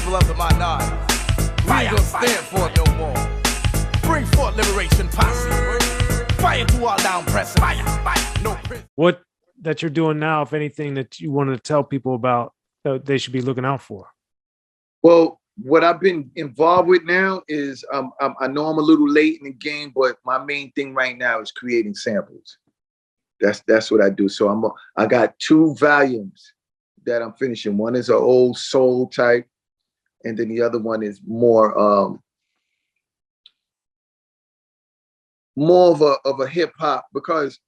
people of the minority. We ain't gonna stand for it no more. Bring forth liberation posse. Fire to all down pressing. Fire, no prison. What that you're doing now, if anything, that you want to tell people about that they should be looking out for? Well, what I've been involved with now is I know I'm a little late in the game, but my main thing right now is creating samples. That's what I do. So I got 2 volumes that I'm finishing. One is an old soul type, and then the other one is more of a hip hop, because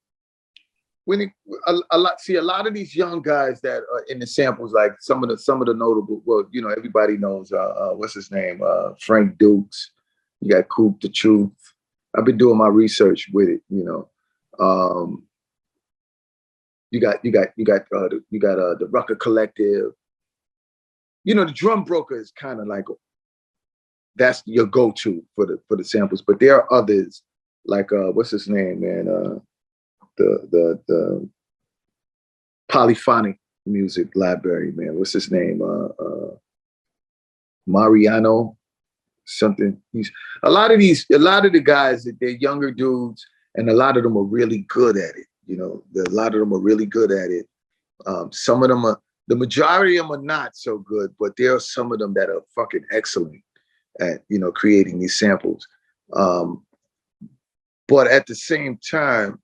when a lot of these young guys that are in the samples, like some of the notable, well, you know, everybody knows what's his name, Frank Dukes. You got Coop the Truth. I've been doing my research with it, you know. You got the Rucker Collective. You know, the Drum Broker is kind of like, that's your go-to for the samples. But there are others like what's his name, man? The Polyphonic Music Library, man. What's his name? Mariano something. A lot of the guys, they're younger dudes, and a lot of them are really good at it. You know, a lot of them are really good at it. Some of them are, the majority of them are not so good, but there are some of them that are fucking excellent at, you know, creating these samples. But at the same time,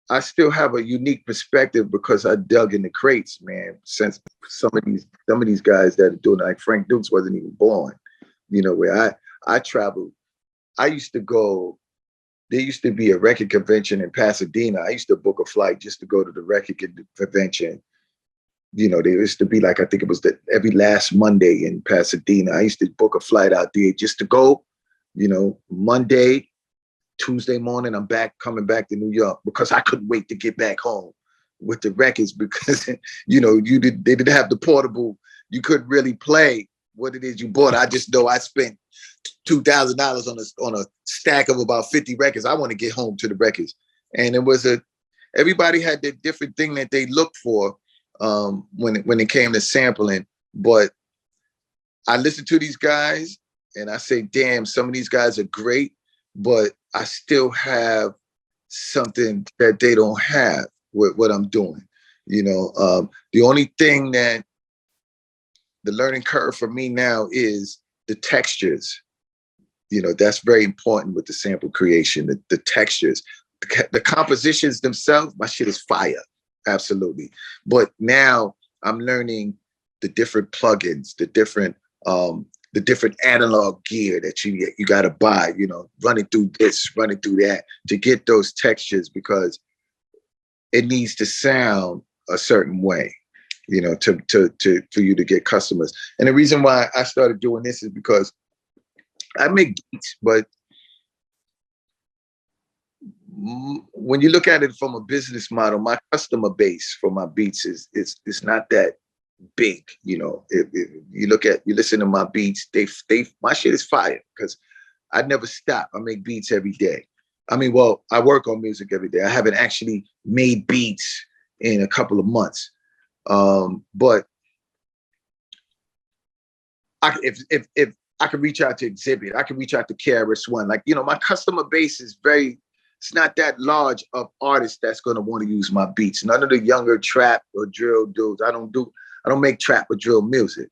I still have a unique perspective because I dug in the crates, man. Since some of these guys that are doing it, like Frank Dukes wasn't even born, you know, where I traveled. I used to go, there used to be a record convention in Pasadena. I used to book a flight just to go to the record convention. You know, there used to be like, I think it was every last Monday in Pasadena. I used to book a flight out there just to go, you know, Monday, Tuesday morning, I'm coming back to New York, because I couldn't wait to get back home with the records, because, you know, they didn't have the portable. You couldn't really play what it is you bought. I just know I spent $2,000 on a stack of about 50 records. I want to get home to the records. And it was everybody had their different thing that they looked for when it came to sampling. But I listened to these guys and I say, damn, some of these guys are great, but I still have something that they don't have with what I'm doing. You know, the only thing that the learning curve for me now is the textures. You know, that's very important with the sample creation, the textures. The compositions themselves, my shit is fire, absolutely. But now I'm learning the different plugins, the different analog gear that you got to buy, you know, running through this, running through that to get those textures, because it needs to sound a certain way, you know, for you to get customers. And the reason why I started doing this is because I make beats, but when you look at it from a business model, my customer base for my beats is not that big. You know, if you listen to my beats, my shit is fire, because I never stop. I make beats every day. I mean, well, I work on music every day. I haven't actually made beats in a couple of months. But if I could reach out to Xzibit, I could reach out to KRS-One. Like, you know, my customer base is it's not that large of artists that's going to want to use my beats. None of the younger trap or drill dudes. I don't make trap or drill music.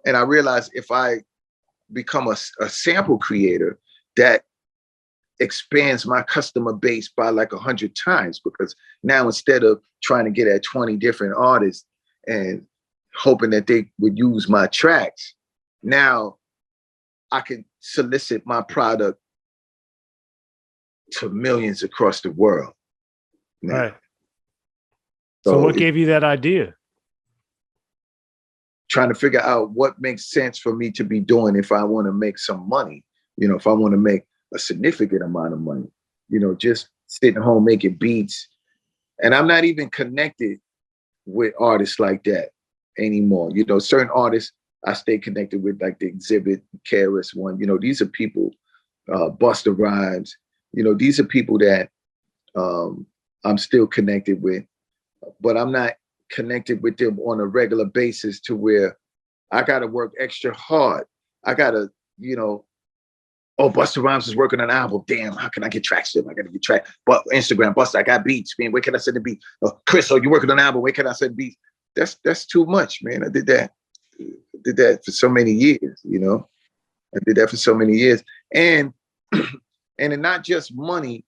And I realized if I become a sample creator, that expands my customer base by like 100 times, because now instead of trying to get at 20 different artists and hoping that they would use my tracks, now I can solicit my product to millions across the world. Now. Right. So what gave you that idea? Trying to figure out what makes sense for me to be doing if I want to make some money, you know, if I want to make a significant amount of money, you know, just sitting home making beats. And I'm not even connected with artists like that anymore. You know, certain artists I stay connected with, like the Xzibit, KRS-One, you know, these are people, Busta Rhymes, you know, these are people that I'm still connected with, but I'm not connected with them on a regular basis to where I got to work extra hard. I got to, oh, Busta Rhymes is working on an album. Damn, how can I get tracks to him? I got to get track. But Instagram, Busta, I got beats, man. Where can I send the beat? Oh, Chris, you working on an album? Where can I send beats? That's too much, man. I did that for so many years, I did that for so many years. And and not just money,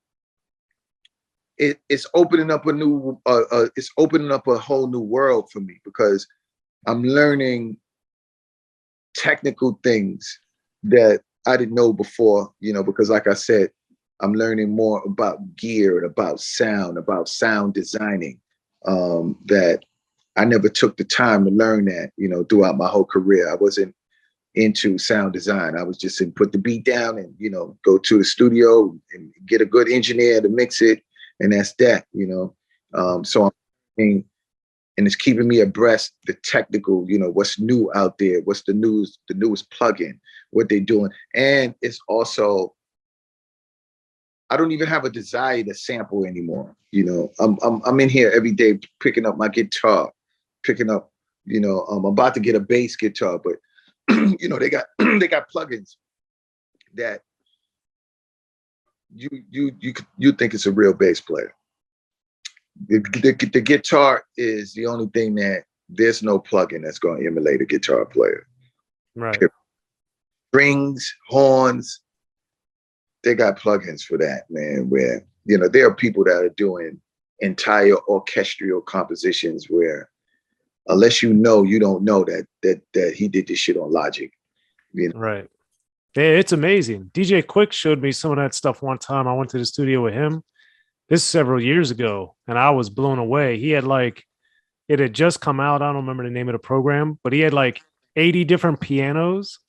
it's opening up it's opening up a whole new world for me, because I'm learning technical things that I didn't know before, because like I said, I'm learning more about gear and about sound designing, that I never took the time to learn that, throughout my whole career. I wasn't into sound design. I was just in put the beat down and, go to the studio and get a good engineer to mix it. And that's that, so I'm, and it's keeping me abreast the technical, what's new out there, what's the newest plugin, what they're doing. And it's also, I don't even have a desire to sample anymore. I'm in here every day picking up my guitar, picking up, I'm about to get a bass guitar, but they got plugins that you think it's a real bass player. The guitar is the only thing that there's no plugin that's going to emulate a guitar player. Right. Strings, horns, they got plugins for that, man, where, there are people that are doing entire orchestral compositions where unless you don't know that he did this shit on Logic. Right. Yeah, it's amazing. DJ Quick showed me some of that stuff one time. I went to the studio with him. This is several years ago, and I was blown away. He had it had just come out. I don't remember the name of the program, but he had 80 different pianos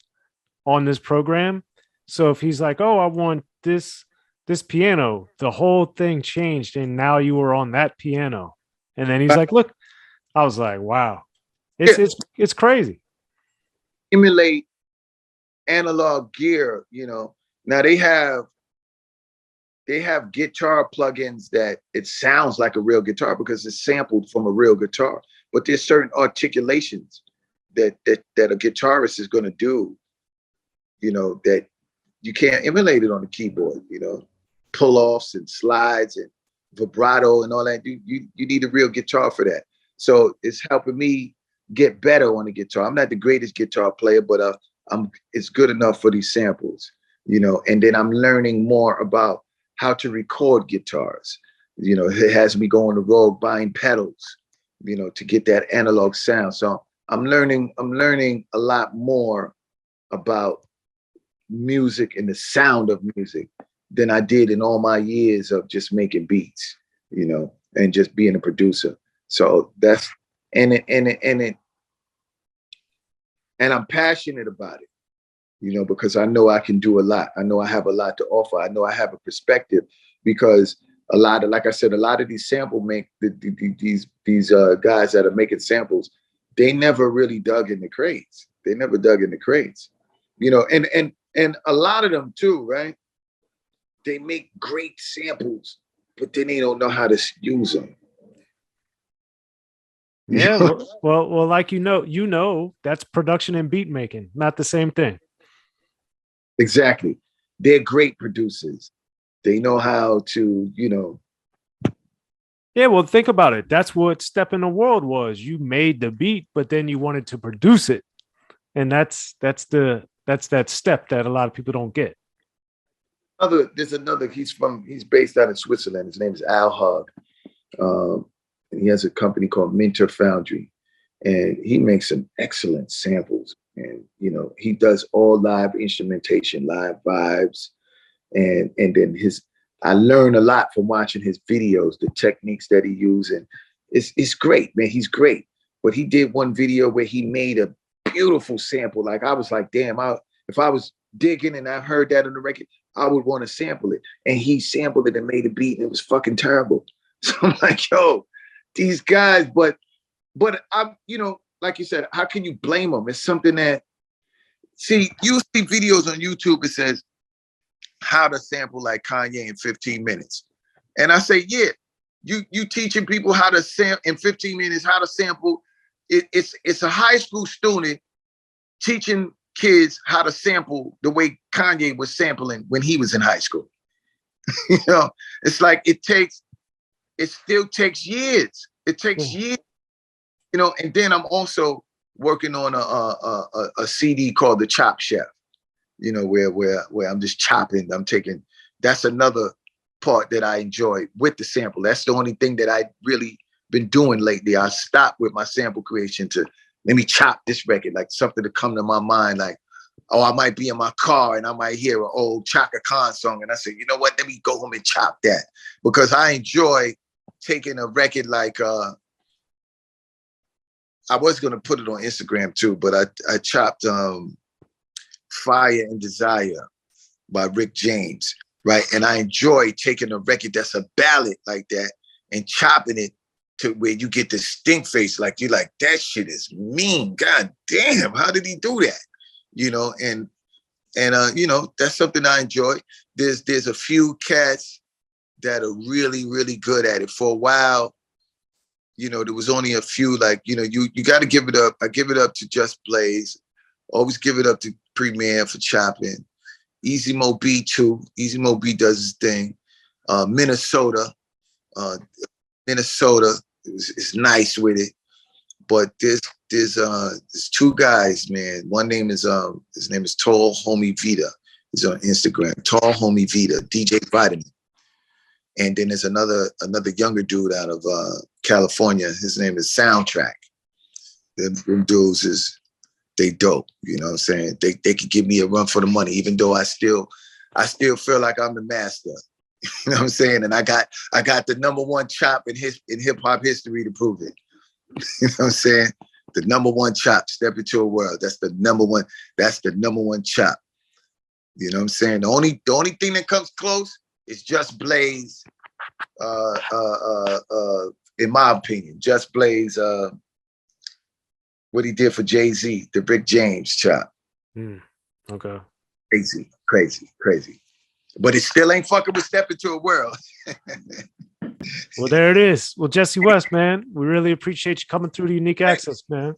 on this program. So if he's like, oh, I want this piano, the whole thing changed, and now you were on that piano. And then he's like, look, I was like, wow, it's crazy. Emulate analog gear, Now they have guitar plugins that it sounds like a real guitar because it's sampled from a real guitar, but there's certain articulations that a guitarist is going to do, that you can't emulate it on the keyboard, pull-offs and slides and vibrato and all that. You need a real guitar for that. So it's helping me get better on the guitar. I'm not the greatest guitar player, but it's good enough for these samples, and then I'm learning more about how to record guitars. It has me going to road buying pedals, to get that analog sound. So I'm learning a lot more about music and the sound of music than I did in all my years of just making beats, and just being a producer. So that's, and I'm passionate about it, because I know I can do a lot. I know I have a lot to offer. I know I have a perspective, because like I said, a lot of these these guys that are making samples, they never really dug in the crates. They never dug in the crates, and a lot of them too, right? They make great samples, but then they don't know how to use them. Yeah, well, like that's production and beat making, not the same thing. Exactly. They're great producers. They know how to, Yeah, well, think about it. That's what Step in the World was. You made the beat, but then you wanted to produce it. And that's that step that a lot of people don't get. There's another, he's based out in Switzerland. His name is Al Hug. And he has a company called Minter Foundry. And he makes some excellent samples. And, he does all live instrumentation, live vibes. And then I learn a lot from watching his videos, the techniques that he uses. And it's great, man. He's great. But he did one video where he made a beautiful sample. Like, I was like, damn, if I was digging and I heard that on the record, I would want to sample it. And he sampled it and made a beat, and it was fucking terrible. So I'm like, yo, these guys, but I'm, like you said, how can you blame them? It's something that, you see videos on YouTube, it says how to sample like Kanye in 15 minutes. And I say, yeah, you teaching people how to sample in 15 minutes, how to sample. It's a high school student teaching kids how to sample the way Kanye was sampling when he was in high school. You know, it's like it still takes years. It takes years, you know. And then I'm also working on a CD called The Chop Chef, you know, where I'm just chopping. That's another part that I enjoy with the sample. That's the only thing that I really been doing lately. I stopped with my sample creation to let me chop this record, like something to come to my mind, like, oh, I might be in my car and I might hear an old Chaka Khan song. And I say, you know what, let me go home and chop that. Because I enjoy taking a record like, I was going to put it on Instagram too, but I chopped Fire and Desire by Rick James, right? And I enjoy taking a record that's a ballad like that and chopping it to where you get the stink face, like you're like, that shit is mean. God damn, how did he do that? You know, and you know, that's something I enjoy. There's a few cats that are really, really good at it. For a while, you know, there was only a few, like, you know, you got to give it up. I give it up to Just Blaze. Always give it up to Premier for chopping. Easy Mo B too. Easy Mo B does his thing. Minnesota is nice with it. But there's two guys, man. One name is his name is Tall Homie Vita. He's on Instagram. Tall Homie Vita, DJ Vitamin. And then there's another younger dude out of California. His name is Soundtrack. Them dudes they dope. You know what I'm saying? They could give me a run for the money, even though I still feel like I'm the master. You know what I'm saying? And I got the #1 chop in hip hop history to prove it. You know what I'm saying? The #1 chop, Step Into a World. That's the #1. That's the #1 chop. You know what I'm saying? The only thing that comes close is Just Blaze. In my opinion, Just Blaze. What he did for Jay-Z, the Rick James chop. Okay. Crazy. But it still ain't fucking with Step Into a World. Well, there it is. Well, Jesse West, man, we really appreciate you coming through to Unique Access, man.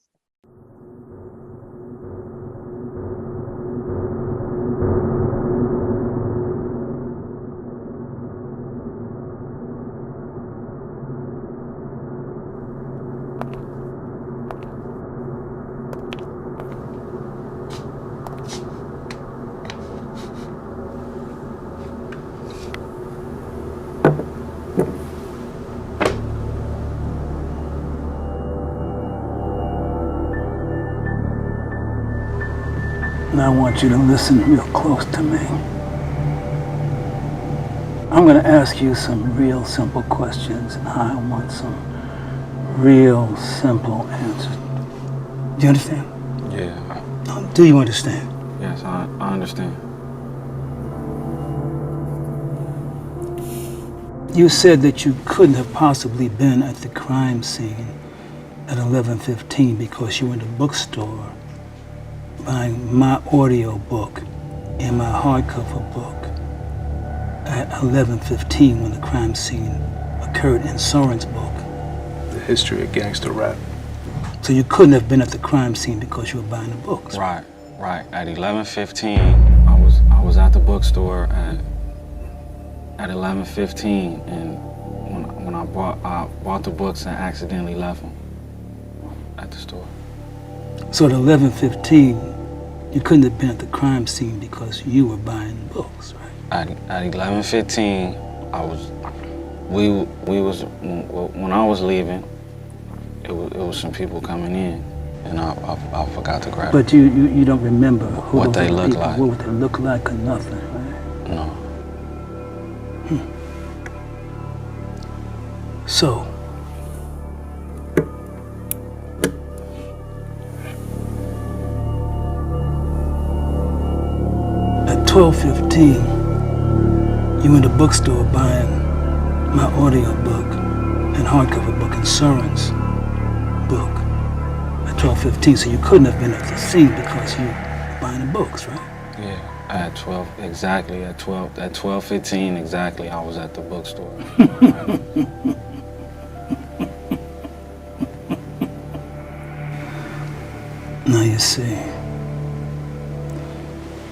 And I want you to listen real close to me. I'm going to ask you some real simple questions, and I want some real simple answers. Do you understand? Yeah. Do you understand? Yes, I understand. You said that you couldn't have possibly been at the crime scene at 11:15 because you were in the bookstore buying my audio book and my hardcover book at 11:15 when the crime scene occurred in Soren's book. The History of Gangster Rap. So you couldn't have been at the crime scene because you were buying the books. Right. At 11:15, I was at the bookstore at 11:15, and when I bought the books and accidentally left them at the store. So at 11:15, you couldn't have been at the crime scene because you were buying books, right? At 11:15, when I was leaving, it was some people coming in, and I forgot to grab them. But you don't remember who what they look people, like. what they look like or nothing, right? No. So, at 12:15, you in the bookstore buying my audio book and hardcover book and Soren's book at 12:15. So you couldn't have been at the scene because you were buying the books, right? Yeah, at 12, exactly, at 12:15 exactly, I was at the bookstore. Now you see,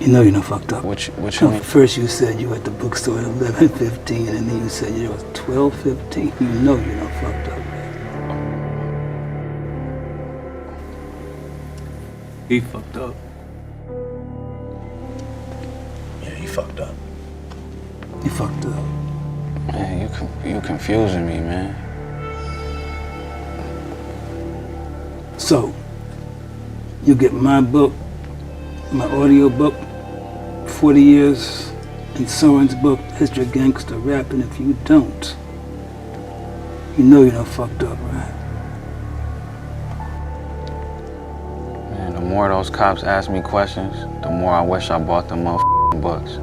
You know you done fucked up. What you No, mean? first you said you were at the bookstore at 11:15, and then you said it was 12:15. You know you done fucked up, man. He fucked up. Yeah, he fucked up. He fucked up. Man, you confusing me, man. So, you get my book, my audio book, 40 years, and Soren's book, History of Gangster Rap, and if you don't, you know you done fucked up, right? Man, the more those cops ask me questions, the more I wish I bought them motherfucking books.